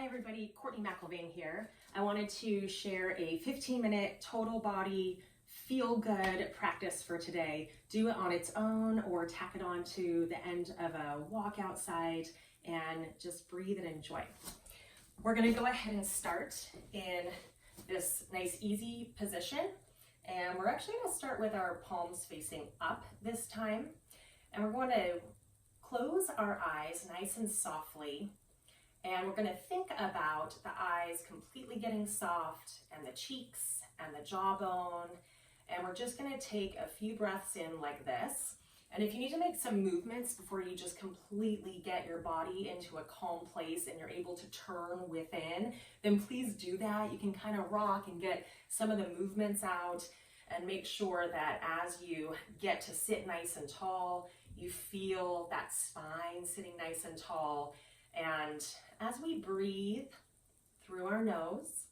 everybody, Courtney McIlvaine here. I wanted to share a 15-minute total body feel-good practice for today. Do it on its own or tack it on to the end of a walk outside and just breathe and enjoy. We're gonna go ahead and start in this nice easy position. And we're actually gonna start with our palms facing up this time. And we're going to close our eyes nice and softly. And we're going to think about the eyes completely getting soft and the cheeks and the jawbone. And we're just going to take a few breaths in like this. And if you need to make some movements before you just completely get your body into a calm place and you're able to turn within, then please do that. You can kind of rock and get some of the movements out and make sure that as you get to sit nice and tall, you feel that spine sitting nice and tall. And as we breathe through our nose,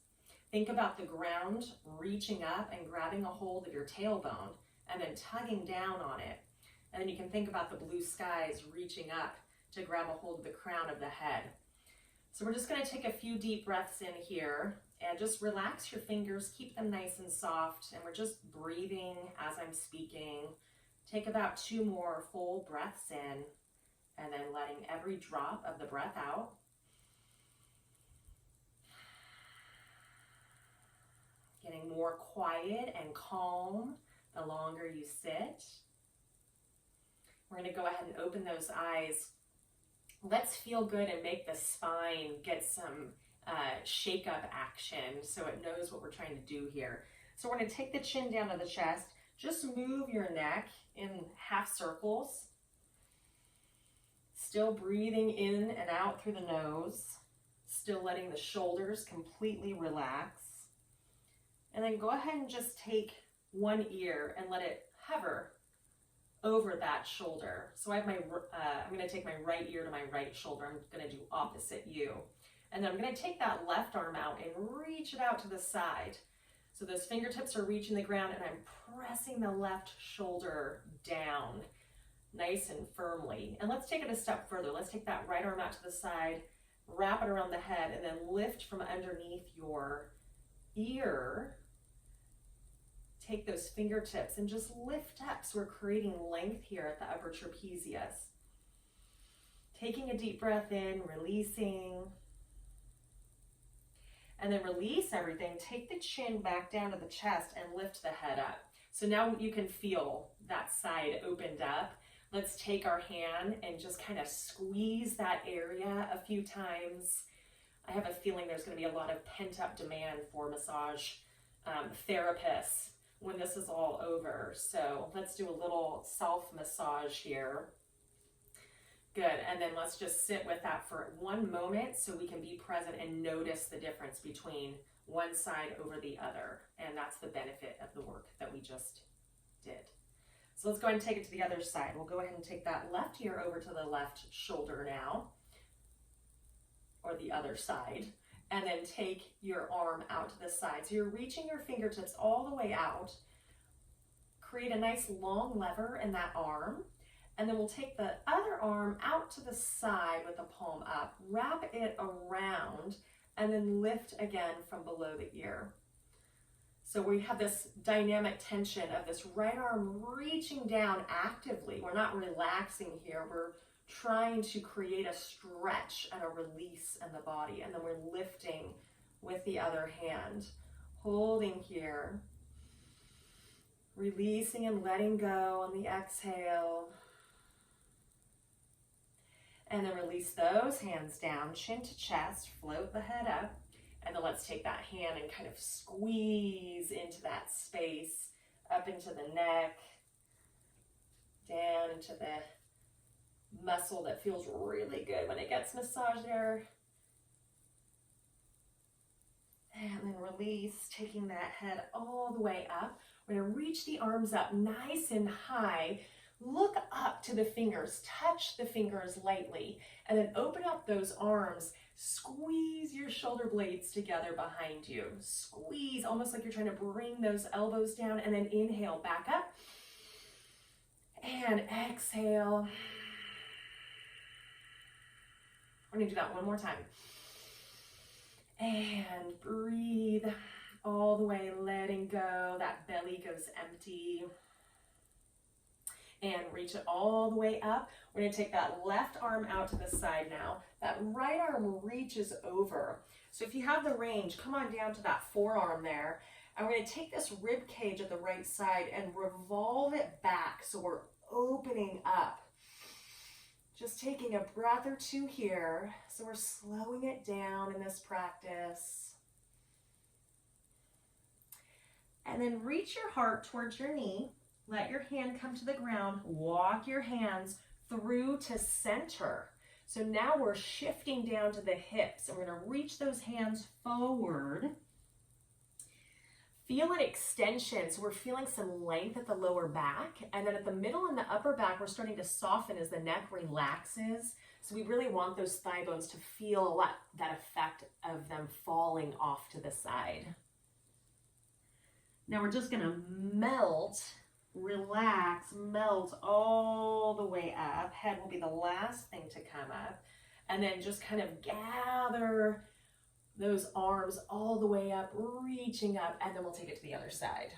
think about the ground reaching up and grabbing a hold of your tailbone and then tugging down on it. And then you can think about the blue skies reaching up to grab a hold of the crown of the head. So we're just going to take a few deep breaths in here and just relax your fingers, keep them nice and soft. And we're just breathing as I'm speaking. Take about 2 more full breaths in and then letting every drop of the breath out. Getting more quiet and calm the longer you sit. We're going to go ahead and open those eyes. Let's feel good and make the spine get some shake up action so it knows what we're trying to do here. So we're going to take the chin down to the chest. Just move your neck in half circles. Still breathing in and out through the nose. Still letting the shoulders completely relax. And then go ahead and just take one ear and let it hover over that shoulder. So I have I'm going to take my right ear to my right shoulder. I'm going to do opposite you. And then I'm going to take that left arm out and reach it out to the side. So those fingertips are reaching the ground and I'm pressing the left shoulder down nice and firmly. And let's take it a step further. Let's take that right arm out to the side, wrap it around the head, and then lift from underneath your ear. Take those fingertips and just lift up. So we're creating length here at the upper trapezius. Taking a deep breath in, releasing. And then release everything. Take the chin back down to the chest and lift the head up. So now you can feel that side opened up. Let's take our hand and just kind of squeeze that area a few times. I have a feeling there's going to be a lot of pent-up demand for massage therapists when this is all over. So let's do a little self-massage here. Good, and then let's just sit with that for 1 moment so we can be present and notice the difference between one side over the other. And that's the benefit of the work that we just did. So let's go ahead and take it to the other side. We'll go ahead and take that left ear over to the left shoulder now, or the other side, and then take your arm out to the side. So you're reaching your fingertips all the way out. Create a nice long lever in that arm. And then we'll take the other arm out to the side with the palm up, wrap it around, and then lift again from below the ear. So we have this dynamic tension of this right arm reaching down actively. We're not relaxing here. We're trying to create a stretch and a release in the body. And then we're lifting with the other hand, holding here, releasing and letting go on the exhale. And then release those hands down, chin to chest, float the head up. And then let's take that hand and kind of squeeze into that space, up into the neck, down into the muscle that feels really good when it gets massaged there. And then release, taking that head all the way up. We're going to reach the arms up nice and high. Look up to the fingers, touch the fingers lightly, and then open up those arms. Squeeze your shoulder blades together behind you. Squeeze, almost like you're trying to bring those elbows down, and then inhale back up. And exhale. We're gonna do that one more time. And breathe all the way, letting go. That belly goes empty. And reach it all the way up. We're going to take that left arm out to the side now. That right arm reaches over. So if you have the range, come on down to that forearm there. And we're going to take this rib cage at the right side and revolve it back. So we're opening up. Just taking a breath or two here. So we're slowing it down in this practice. And then reach your heart towards your knee. Let your hand come to the ground. Walk your hands through to center. So now we're shifting down to the hips. And we're going to reach those hands forward. Feel an extension. So we're feeling some length at the lower back. And then at the middle and the upper back, we're starting to soften as the neck relaxes. So we really want those thigh bones to feel that effect of them falling off to the side. Now we're just going to melt, relax, melt all the way up. Head will be the last thing to come up. And then just kind of gather those arms all the way up, reaching up, and then we'll take it to the other side.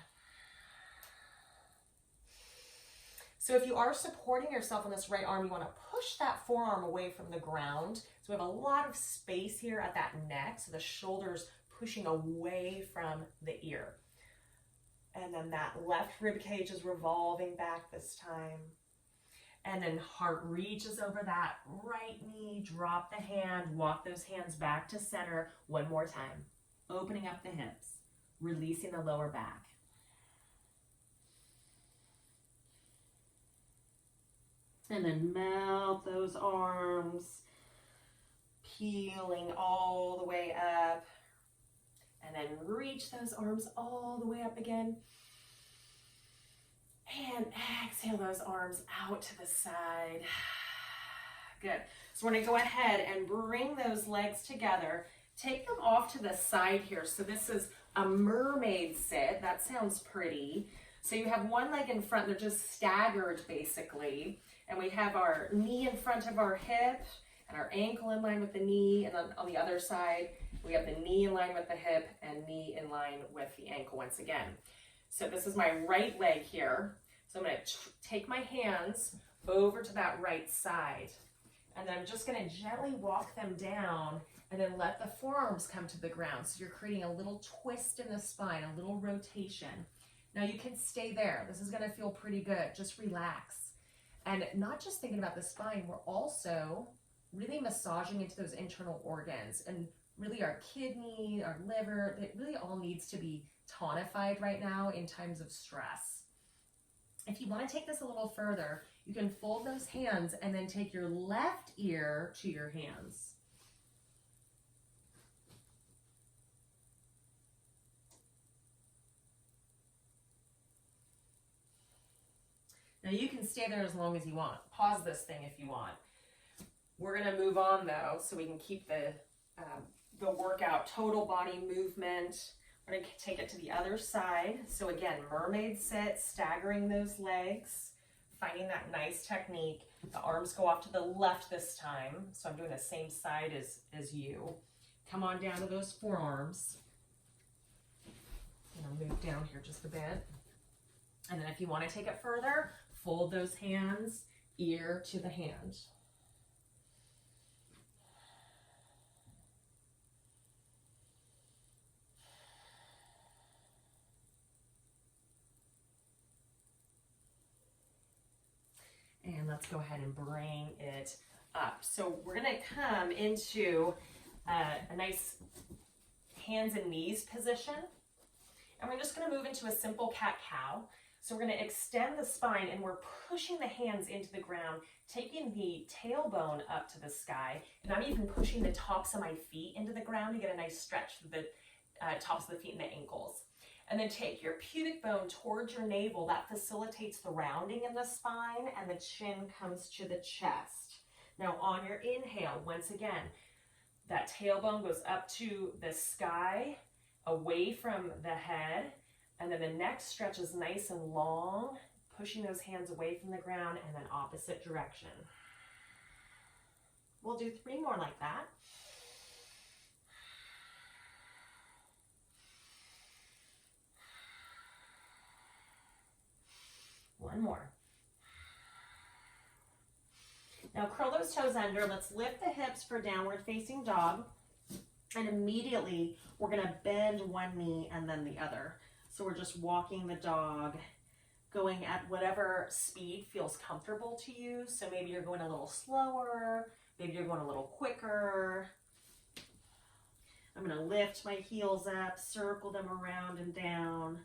So if you are supporting yourself on this right arm, you want to push that forearm away from the ground. So we have a lot of space here at that neck, so the shoulders pushing away from the ear. And then that left rib cage is revolving back this time. And then heart reaches over that right knee, drop the hand, walk those hands back to center one more time. Opening up the hips, releasing the lower back. And then melt those arms, peeling all the way up. And then reach those arms all the way up again. And exhale those arms out to the side. Good. So we're going to go ahead and bring those legs together. Take them off to the side here. So this is a mermaid sit. That sounds pretty. So you have one leg in front. They're just staggered basically. And we have our knee in front of our hip and our ankle in line with the knee. And then on the other side, we have the knee in line with the hip and knee in line with the ankle once again. So this is my right leg here. So I'm going to take my hands over to that right side. And then I'm just going to gently walk them down and then let the forearms come to the ground. So you're creating a little twist in the spine, a little rotation. Now you can stay there. This is going to feel pretty good. Just relax. And not just thinking about the spine, we're also really massaging into those internal organs. And really our kidney, our liver, it really all needs to be tonified right now in times of stress. If you want to take this a little further, you can fold those hands and then take your left ear to your hands. Now you can stay there as long as you want. Pause this thing if you want. We're going to move on though, so we can keep the workout, total body movement. We're going to take it to the other side. So again, mermaid sit, staggering those legs, finding that nice technique. The arms go off to the left this time. So I'm doing the same side as you. Come on down to those forearms. I'm going to move down here just a bit. And then if you want to take it further, fold those hands, ear to the hand. And let's go ahead and bring it up. So we're going to come into a nice hands and knees position. And we're just going to move into a simple cat-cow. So we're going to extend the spine and we're pushing the hands into the ground, taking the tailbone up to the sky. And I'm even pushing the tops of my feet into the ground to get a nice stretch for the tops of the feet and the ankles. And then take your pubic bone towards your navel. That facilitates the rounding in the spine, and the chin comes to the chest. Now on your inhale, once again, that tailbone goes up to the sky, away from the head, and then the neck stretches nice and long, pushing those hands away from the ground, and then opposite direction. We'll do 3 more like that. One more. Now curl those toes under. Let's lift the hips for downward facing dog. And immediately we're gonna bend one knee and then the other. So we're just walking the dog, going at whatever speed feels comfortable to you. So maybe you're going a little slower, maybe you're going a little quicker. I'm gonna lift my heels up, circle them around and down.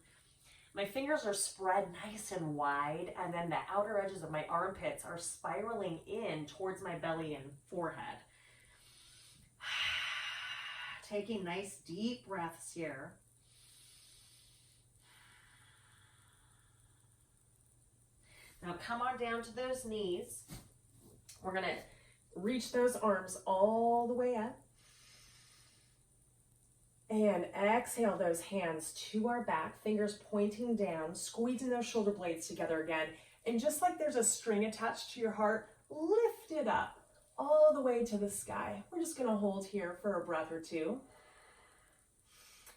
My fingers are spread nice and wide, and then the outer edges of my armpits are spiraling in towards my belly and forehead. Taking nice deep breaths here. Now come on down to those knees. We're gonna reach those arms all the way up. And exhale those hands to our back, fingers pointing down, squeezing those shoulder blades together again. And just like there's a string attached to your heart, lift it up all the way to the sky. We're just gonna hold here for a breath or two.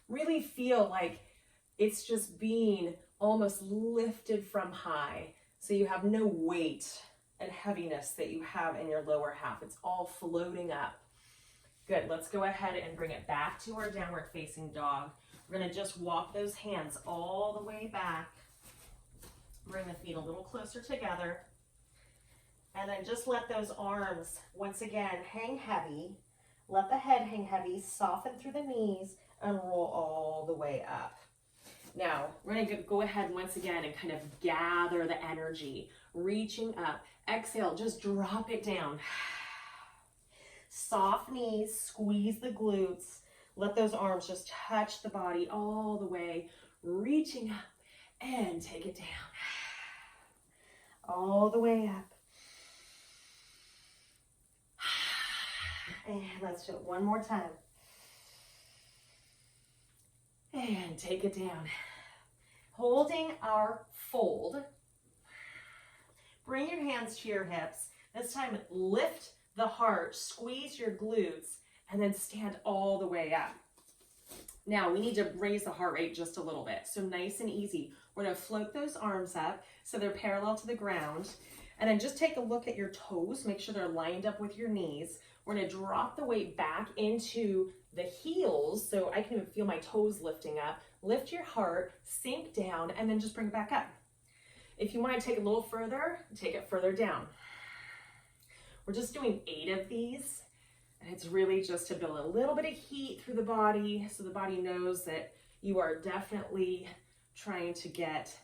Really feel like it's just being almost lifted from high. So you have no weight and heaviness that you have in your lower half. It's all floating up. Good, let's go ahead and bring it back to our downward facing dog. We're gonna just walk those hands all the way back. Bring the feet a little closer together. And then just let those arms, once again, hang heavy. Let the head hang heavy, soften through the knees, and roll all the way up. Now, we're gonna go ahead once again and kind of gather the energy, reaching up. Exhale, just drop it down. Soft knees, squeeze the glutes. Let those arms just touch the body all the way, reaching up, and take it down. All the way up. And let's do it one more time. And take it down. Holding our fold. Bring your hands to your hips. This time, lift the heart, squeeze your glutes, and then stand all the way up. Now we need to raise the heart rate just a little bit. So nice and easy. We're gonna float those arms up so they're parallel to the ground. And then just take a look at your toes. Make sure they're lined up with your knees. We're gonna drop the weight back into the heels so I can even feel my toes lifting up. Lift your heart, sink down, and then just bring it back up. If you wanna take it a little further, take it further down. We're just doing 8 of these, and it's really just to build a little bit of heat through the body so the body knows that you are definitely trying to get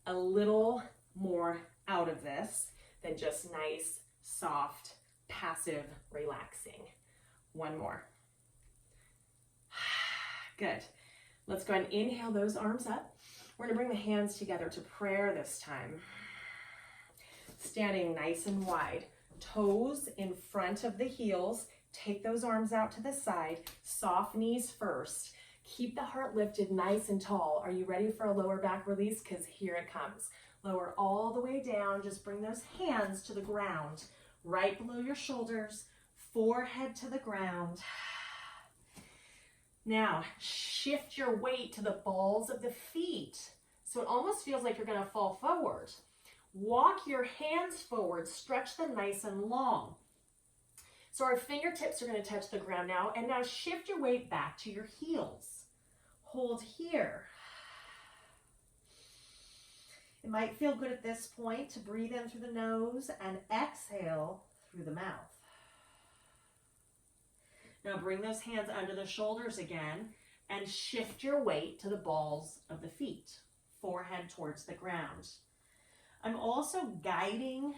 a little more out of this than just nice, soft, passive, relaxing. One more. Good. Let's go ahead and inhale those arms up. We're gonna bring the hands together to prayer this time. Standing nice and wide. Toes in front of the heels. Take those arms out to the side. Soft knees first. Keep the heart lifted nice and tall. Are you ready for a lower back release? Because here it comes. Lower all the way down. Just bring those hands to the ground. Right below your shoulders. Forehead to the ground. Now, shift your weight to the balls of the feet. So it almost feels like you're going to fall forward. Walk your hands forward, stretch them nice and long. So our fingertips are going to touch the ground now, and now shift your weight back to your heels. Hold here. It might feel good at this point to breathe in through the nose and exhale through the mouth. Now bring those hands under the shoulders again and shift your weight to the balls of the feet, forehead towards the ground. I'm also guiding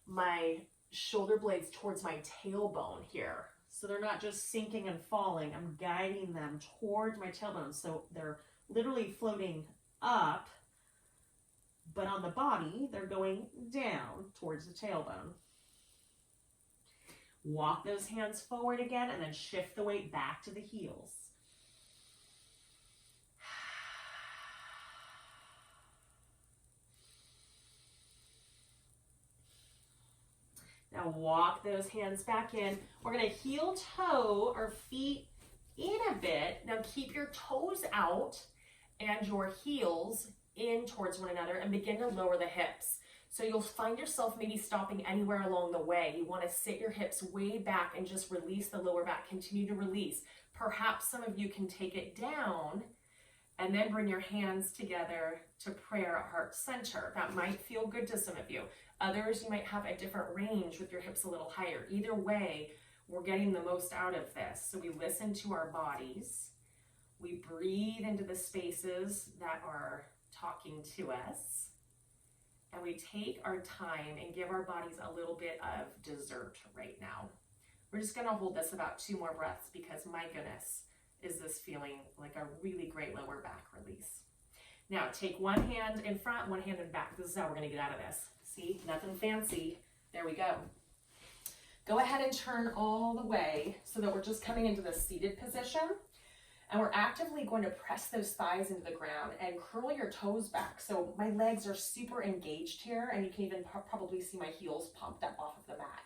my shoulder blades towards my tailbone here. So they're not just sinking and falling. I'm guiding them towards my tailbone. So they're literally floating up, but on the body, they're going down towards the tailbone. Walk those hands forward again and then shift the weight back to the heels. Now walk those hands back in. We're going to heel toe our feet in a bit. Now keep your toes out and your heels in towards one another and begin to lower the hips. So you'll find yourself maybe stopping anywhere along the way. You want to sit your hips way back and just release the lower back. Continue to release. Perhaps some of you can take it down and then bring your hands together to prayer at heart center. That might feel good to some of you. Others, you might have a different range with your hips a little higher. Either way, we're getting the most out of this. So we listen to our bodies. We breathe into the spaces that are talking to us. And we take our time and give our bodies a little bit of dessert right now. We're just gonna hold this about 2 more breaths because my goodness, is this feeling like a really great lower back release. Now take one hand in front, one hand in back. This is how we're gonna get out of this. See, nothing fancy. There we go. Go ahead and turn all the way so that we're just coming into the seated position. And we're actively going to press those thighs into the ground and curl your toes back. So my legs are super engaged here, and you can even probably see my heels pumped up off of the mat.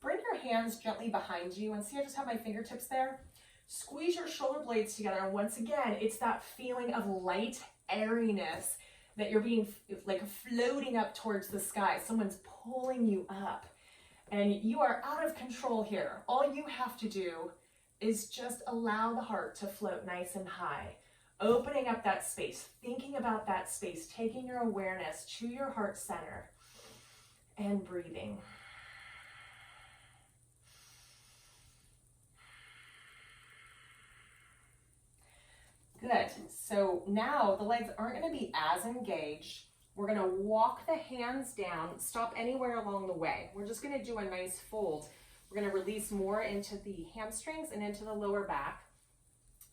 Bring your hands gently behind you, and see I just have my fingertips there. Squeeze your shoulder blades together, and once again, it's that feeling of light airiness that you're being like floating up towards the sky. Someone's pulling you up, and you are out of control here. All you have to do is just allow the heart to float nice and high, opening up that space, thinking about that space, taking your awareness to your heart center and breathing. Good. So now the legs aren't going to be as engaged. We're going to walk the hands down, stop anywhere along the way. We're just going to do a nice fold. We're going to release more into the hamstrings and into the lower back.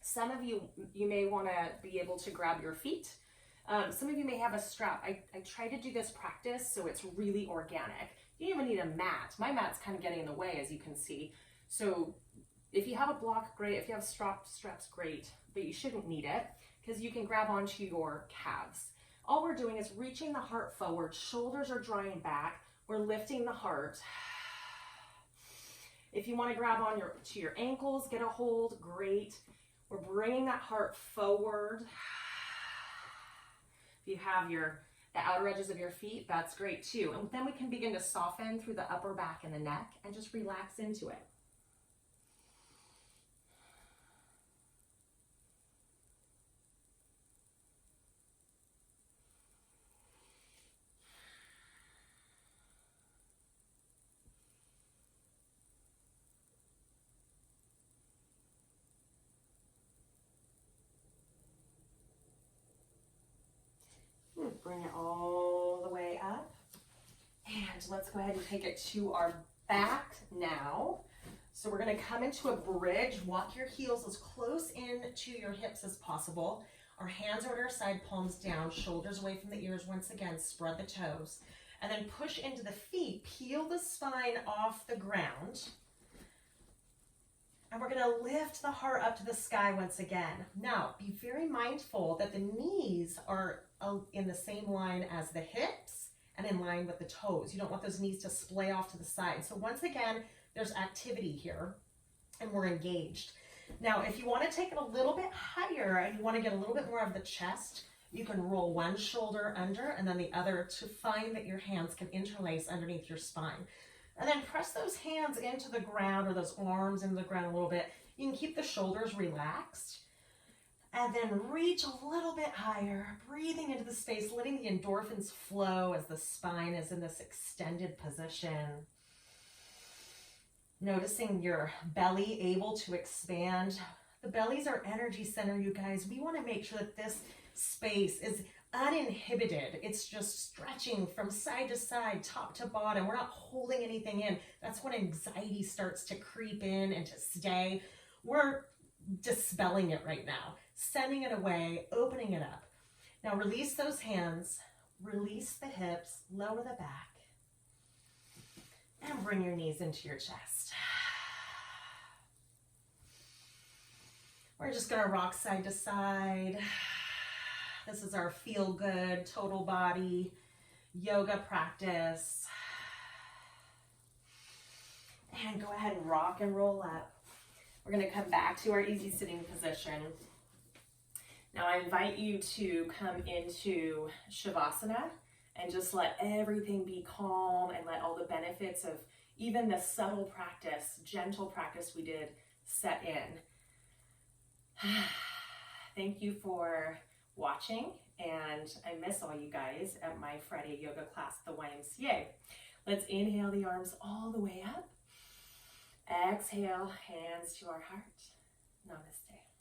Some of you may want to be able to grab your feet. Some of you may have a strap. I try to do this practice so it's really organic. You don't even need a mat. My mat's kind of getting in the way, as you can see. So if you have a block, great. If you have straps, great. But you shouldn't need it because you can grab onto your calves. All we're doing is reaching the heart forward. Shoulders are drawing back. We're lifting the heart. If you want to grab on to your ankles, get a hold, great. We're bringing that heart forward. If you have the outer edges of your feet, that's great too. And then we can begin to soften through the upper back and the neck and just relax into it. Bring it all the way up. And let's go ahead and take it to our back now. So we're going to come into a bridge. Walk your heels as close in to your hips as possible. Our hands are at our side, palms down, shoulders away from the ears. Once again, spread the toes. And then push into the feet. Peel the spine off the ground. And we're going to lift the heart up to the sky once again. Now, be very mindful that the knees are in the same line as the hips and in line with the toes. You don't want those knees to splay off to the side. So once again, there's activity here and we're engaged. Now, if you want to take it a little bit higher and you want to get a little bit more of the chest, you can roll one shoulder under and then the other to find that your hands can interlace underneath your spine. And then press those hands into the ground or those arms into the ground a little bit. You can keep the shoulders relaxed. And then reach a little bit higher, breathing into the space, letting the endorphins flow as the spine is in this extended position. Noticing your belly able to expand. The belly's our energy center, you guys. We want to make sure that this space is uninhibited. It's just stretching from side to side, top to bottom. We're not holding anything in. That's when anxiety starts to creep in and to stay. We're dispelling it right now, sending it away, opening it up. Now release those hands, release the hips, lower the back, and bring your knees into your chest. We're just gonna rock side to side. This is our feel good, total body yoga practice. And go ahead and rock and roll up. We're gonna come back to our easy sitting position. Now I invite you to come into Shavasana and just let everything be calm and let all the benefits of even the subtle practice, gentle practice we did set in. Thank you for watching, and I miss all you guys at my Friday yoga class at the YMCA. Let's inhale the arms all the way up. Exhale, hands to our heart. Namaste.